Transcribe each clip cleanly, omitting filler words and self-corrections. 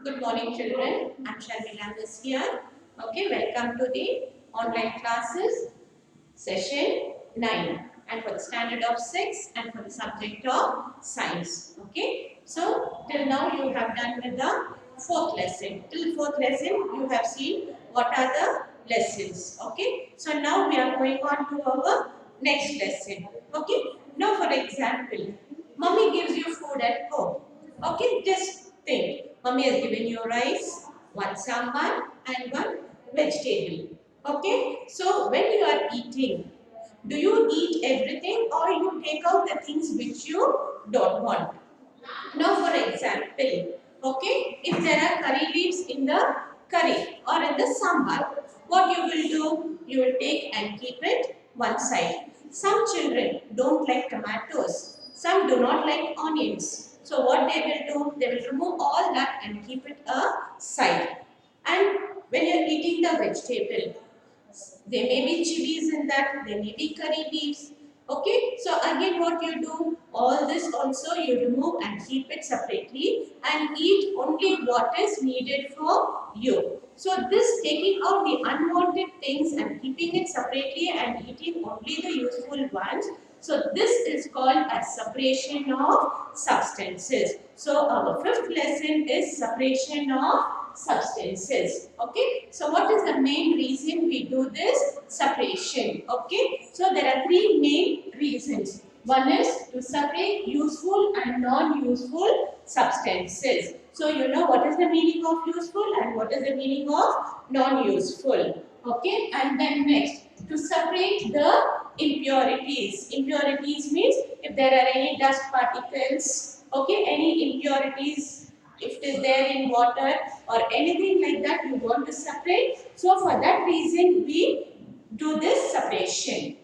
Good morning, children. I'm Sharmila Miss here. Okay, welcome to the online classes, session 9, and for the standard of 6 and for the subject of science. Okay, so till now you have done with the fourth lesson. Till fourth lesson, you have seen what are the lessons. Okay, so now we are going on to our next lesson. Okay, now for example, mommy gives you food at home. Okay, just think. Mommy has given you rice, one sambar, and one vegetable. Okay, so when you are eating, do you eat everything or you take out the things which you don't want? Now, for example, okay, if there are curry leaves in the curry or in the sambar, what you will do? You will take and keep it one side. Some children don't like tomatoes. Some do not like onions. So what they will do? They will remove all that and keep it aside. And when you are eating the vegetable, there may be chilies in that, there may be curry leaves. Okay, so again what you do, all this also you remove and keep it separately and eat only what is needed for you. So this taking out the unwanted things and keeping it separately and eating only the useful ones. So this is called as separation of substances. So our fifth lesson is separation of substances. Okay, so what is the main reason we do this separation? Okay, so there are three main reasons. One is to separate useful and non-useful substances. So you know what is the meaning of useful and what is the meaning of non-useful. Okay, and then next, to separate the impurities. Impurities means if there are any dust particles, okay, any impurities, if it is there in water or anything like that you want to separate. So for that reason we do this separation.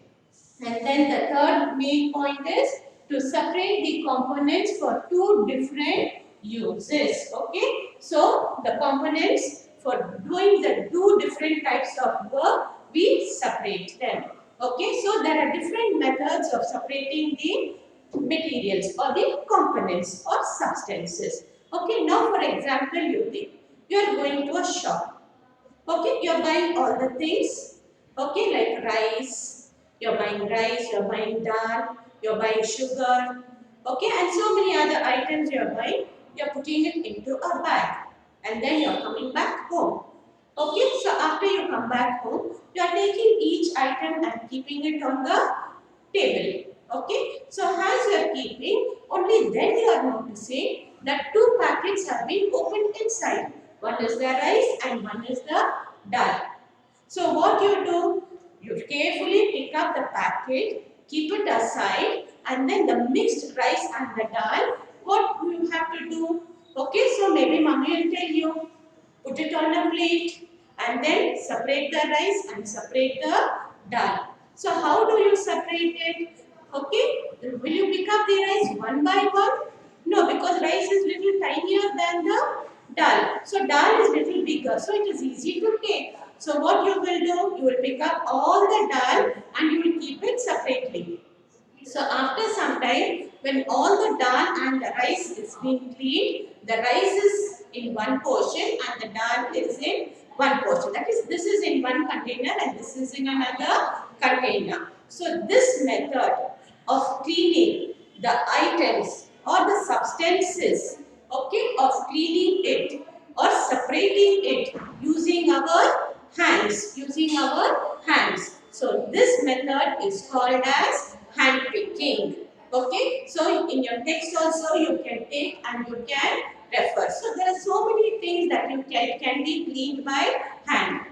And then the third main point is to separate the components for two different uses. Okay, so the components for doing the two different types of work, we separate them. Okay, so there are different methods of separating the materials or the components or substances. Okay, now for example, you think you are going to a shop. Okay, you are buying all the things. Okay, like rice, you're buying rice, you're buying dal, you're buying sugar. Okay, and so many other items you're buying, you're putting it into a bag and then you're coming back home. Okay, so after you come back home, you are taking each item and keeping it on the table. Okay, so as you are keeping, only then you are noticing that two packets have been opened inside. One is the rice and one is the dal. So what you do, you carefully pick up the packet, keep it aside, and then the mixed rice and the dal, what you have to do? Okay, so maybe mommy will tell you, put it on a plate and then separate the rice and separate the dal. So how do you separate it? Okay, will you pick up the rice one by one? No, because rice is little tinier than the dal. So dal is little bigger, so it is easy to take. So what you will do, you will pick up all the dal and you will keep it separately. So after some time, when all the dal and the rice is being cleaned, the rice is in one portion and the dal is in one portion. That is, this is in one container and this is in another container. So this method of cleaning the items or the substances, okay, of cleaning it or separating it using our hands. So this method is called as hand picking. Okay, so in your text also you can take and you can refer. So there are so many things that you can be cleaned by hand.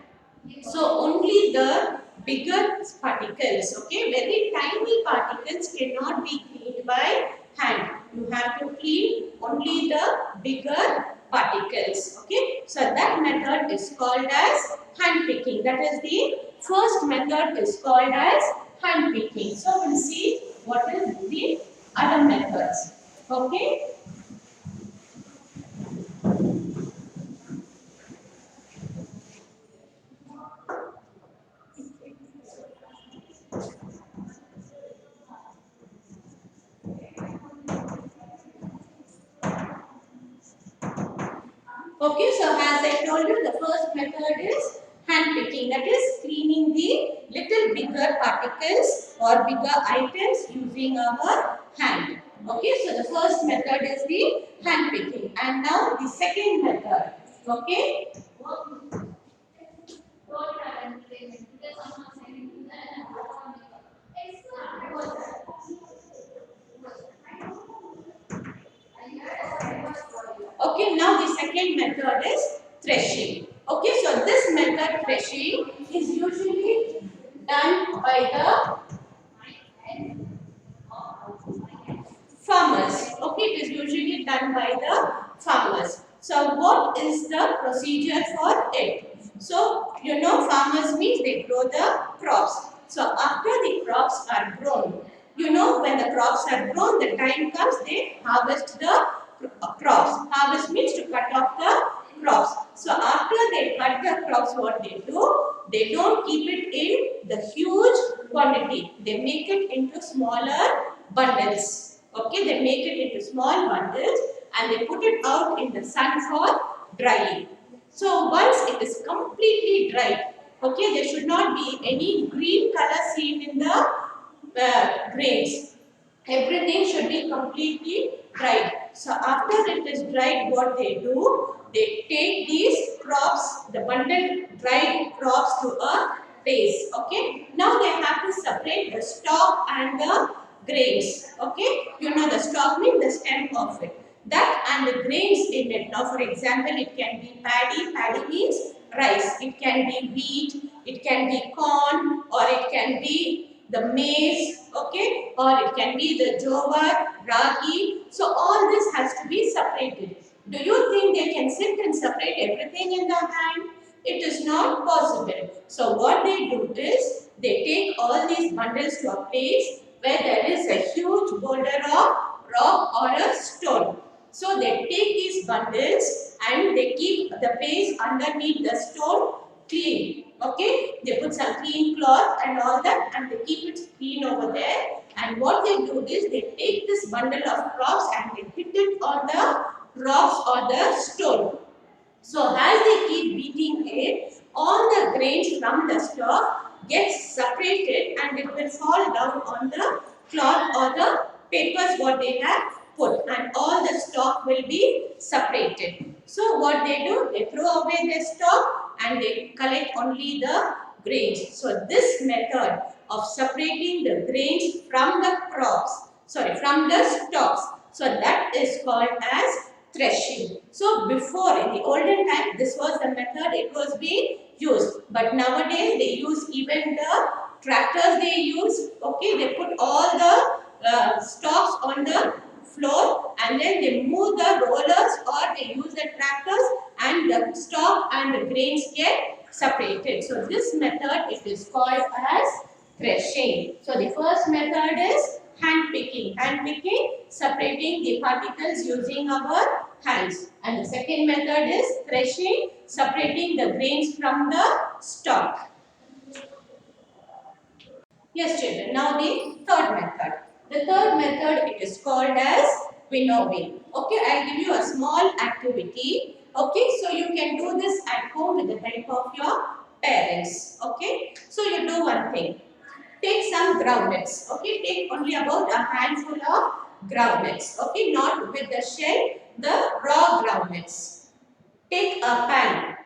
So only the bigger particles, okay, very tiny particles cannot be cleaned by hand. You have to clean only the bigger particles, okay. So that method is called as hand picking. That is the first method is called as hand picking. So we'll see what is the other methods, okay. Okay, so as I told you, the first method is hand picking, that is cleaning the little bigger particles or bigger items using our hand. Okay, so the first method is the hand picking, and now the second method. Okay. Okay, now the second method is threshing. Okay, so this method threshing is usually done by the farmers. Okay, it is usually done by the farmers. So what is the procedure for it? So you know, farmers means they grow the crops. So after the crops are grown, you know, when the crops are grown, the time comes they harvest the crops. Harvest means to cut off the crops. So after they cut the crops, what they do? They don't keep it in the huge quantity. They make it into smaller bundles. Okay, they make it into small bundles and they put it out in the sun for drying. So once it is completely dried, okay, there should not be any green color seen in the grains. Everything should be completely dried. So after it is dried, what they do, they take these crops, the bundled dried crops to a place. Okay. Now they have to separate the stalk and the grains. Okay. You know the stalk means the stem of it. That and the grains in it. Now for example, it can be paddy. Paddy means rice. It can be wheat. It can be corn, or it can be the maize, okay, or it can be the jowar, ragi. So all this has to be separated. Do you think they can sit and separate everything in their hand? It is not possible. So what they do is they take all these bundles to a place where there is a huge boulder of rock or a stone. So they take these bundles and they keep the place underneath the stone clean. Okay, they put some clean cloth and all that, and they keep it clean over there. And what they do is they take this bundle of crops and they hit it on the rocks or the stone. So as they keep beating it, all the grains from the stalk gets separated and it will fall down on the cloth or the papers what they have put, and all the stalk will be separated. So what they do, they throw away the stalk and they collect only the grains. So this method of separating the grains from the crops, from the stalks, so that is called as threshing. So before, in the olden time, this was the method it was being used. But nowadays they use even the tractors they use. Okay, they put all the stalks on the floor and then they move the rollers or they use the tractors and the stalk and the grains get separated. So this method it is called as threshing. So the first method is hand picking. Hand picking, separating the particles using our hands. And the second method is threshing, separating the grains from the stalk. Yes, children. Now the third method. The third method it is called as winnowing. Okay, I'll give you a small activity. Okay, so you can do this at home with the help of your parents. Okay, so you do one thing. Take some groundnuts. Okay, take only about a handful of groundnuts. Okay, not with the shell, the raw groundnuts. Take a pan.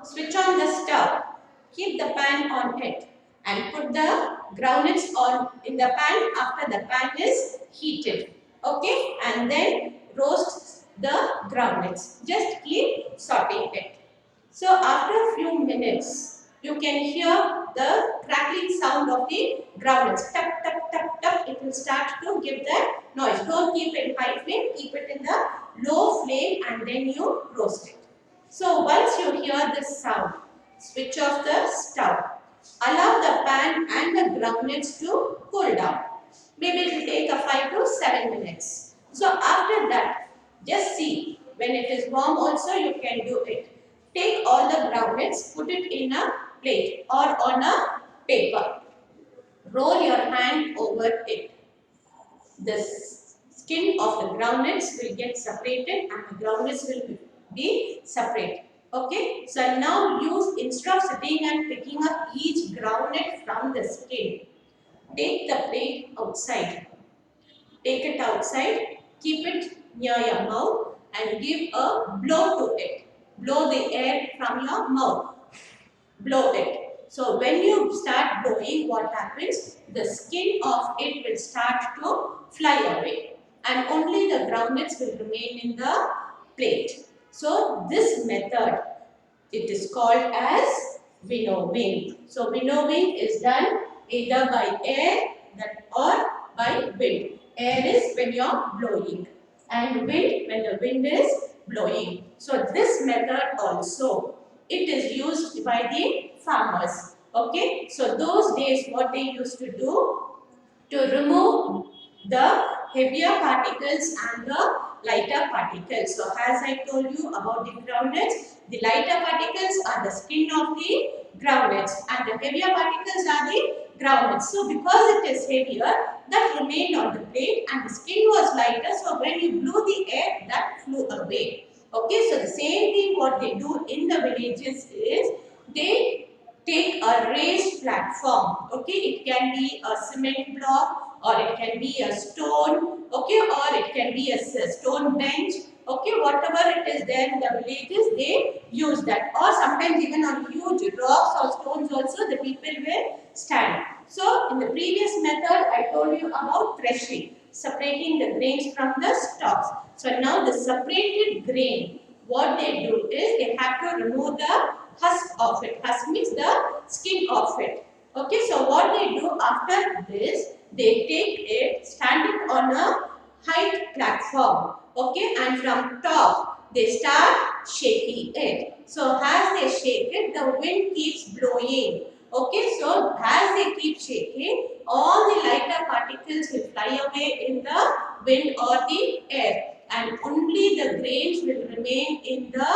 Switch on the stove. Keep the pan on it and put the groundnuts on in the pan after the pan is heated. Okay, and then roast the groundnuts. Just keep sauteing it. So after a few minutes, you can hear the crackling sound of the groundnuts. Tuck, tuck, tuck, tuck. It will start to give that noise. Don't keep it high flame. Keep it in the low flame and then you roast it. So once you hear this sound, switch off the stove. Allow the pan and the groundnuts to cool down. Maybe it will take a 5 to 7 minutes. So after that, just see when it is warm also you can do it. Take all the groundnuts, put it in a plate or on a paper. Roll your hand over it. The skin of the groundnuts will get separated and the groundnuts will be separate. Okay, so now use, instead of sitting and picking up each groundnut from the skin, take the plate outside. Take it outside, keep it near your mouth and give a blow to it. Blow the air from your mouth. Blow it. So when you start blowing, what happens? The skin of it will start to fly away and only the groundnuts will remain in the plate. So this method, it is called as winnowing. So winnowing is done either by air or by wind. Air is when you are blowing and wind when the wind is blowing. So this method also, it is used by the farmers. Okay, so those days what they used to do to remove the heavier particles and the lighter particles. So as I told you about the groundnuts, the lighter particles are the skin of the groundnuts and the heavier particles are the groundnuts. So because it is heavier, that remained on the plate and the skin was lighter, so when you blew the air, that flew away. Okay, so the same thing what they do in the villages is they take a raised platform. Okay, it can be a cement block or it can be a stone. Okay, or it can be a stone bench. Okay, whatever it is there in the villages, they use that. Or sometimes even on huge rocks or stones also the people will stand. So in the previous method, I told you about threshing, separating the grains from the stalks. So now the separated grain, what they do is they have to remove the husk of it. Husk means the skin of it. Okay, so what they do after this, they take it, stand it on a height platform. Okay, and from top they start shaking it. So as they shake it, the wind keeps blowing. Okay, so as they keep shaking, all the lighter particles will fly away in the wind or the air, and only the grains will remain in the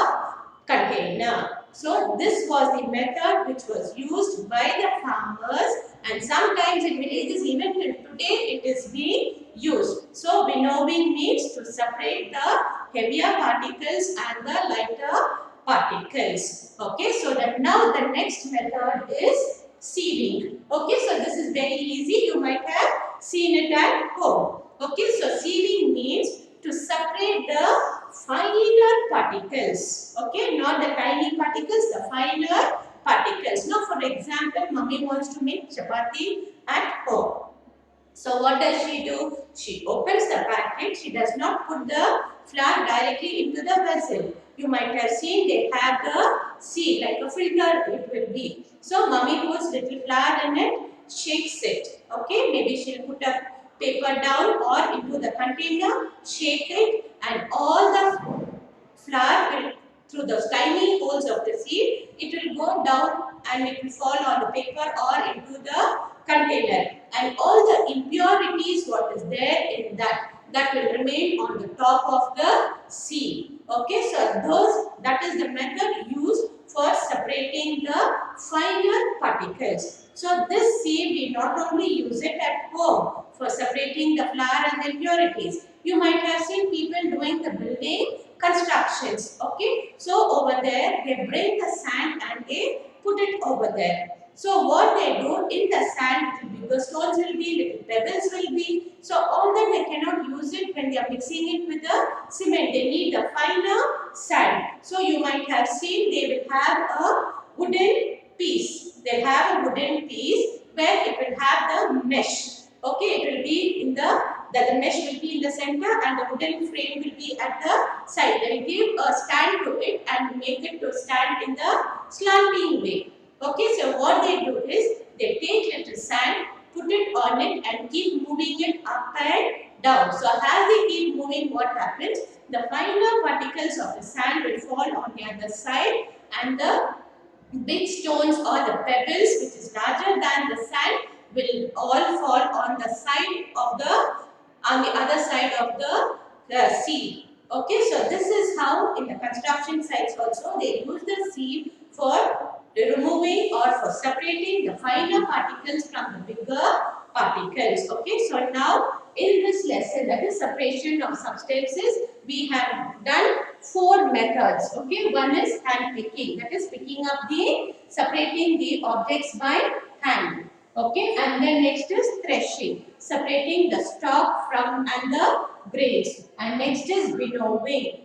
container. So this was the method which was used by the farmers, and sometimes in villages even till today it is being used. So winnowing means to separate the heavier particles and the lighter particles. Okay, so now the next method is sieving. Okay, so this is very easy. You might have seen it at home. Okay, so sieving means to separate the finer particles. Okay, not the tiny particles, the finer particles. Now, for example, mummy wants to make chapati at home. So what does she do? She opens the packet. She does not put the flour directly into the vessel. You might have seen they have the seal, like a filter it will be. So mummy puts little flour in it, shakes it. Okay, maybe she'll put a paper down or into the container, shake it, and all the flour will, through those tiny holes of the seed, it will go down and it will fall on the paper or into the container, and all the impurities what is there in that will remain on the top of the seed. Okay, so that is the method used for separating the finer particles. So this seed we not only use it at home for separating the flour and the impurities. You might have seen people doing the building constructions. Okay, so over there they bring the sand and they put it over there. So what they do, in the sand, bigger stones will be, little pebbles will be. So all that they cannot use it when they are mixing it with the cement. They need the finer sand. So you might have seen they will have a wooden piece. They have a wooden piece where it will have the mesh. Okay, it will be in the mesh will be in the center and the wooden frame will be at the side. They will give a stand to it and make it to stand in the slanting way. Okay, so what they do is they take little sand, put it on it and keep moving it up and down. So as they keep moving, what happens? The finer particles of the sand will fall on the other side and the big stones or the pebbles which is larger than the sand will all fall on the side of on the other side of the sieve. Okay, so this is how in the construction sites also they use the sieve for removing or for separating the finer particles from the bigger particles. Okay, so now in this lesson, that is separation of substances, we have done 4 methods. Okay, one is hand picking, that is picking up the separating the objects by hand. Okay, and then next is threshing, separating the stalk from and the grains. And next is winnowing,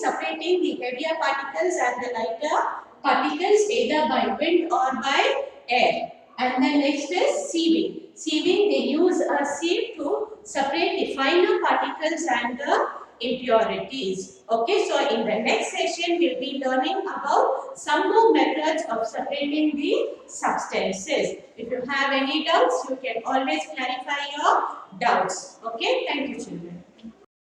separating the heavier particles and the lighter particles either by wind or by air. And then next is sieving. Sieving, they use a sieve to separate the finer particles and the impurities. Okay, so in the next session, we'll be learning about some more methods of separating the substances. If you have any doubts, you can always clarify your doubts. Okay, thank you, children.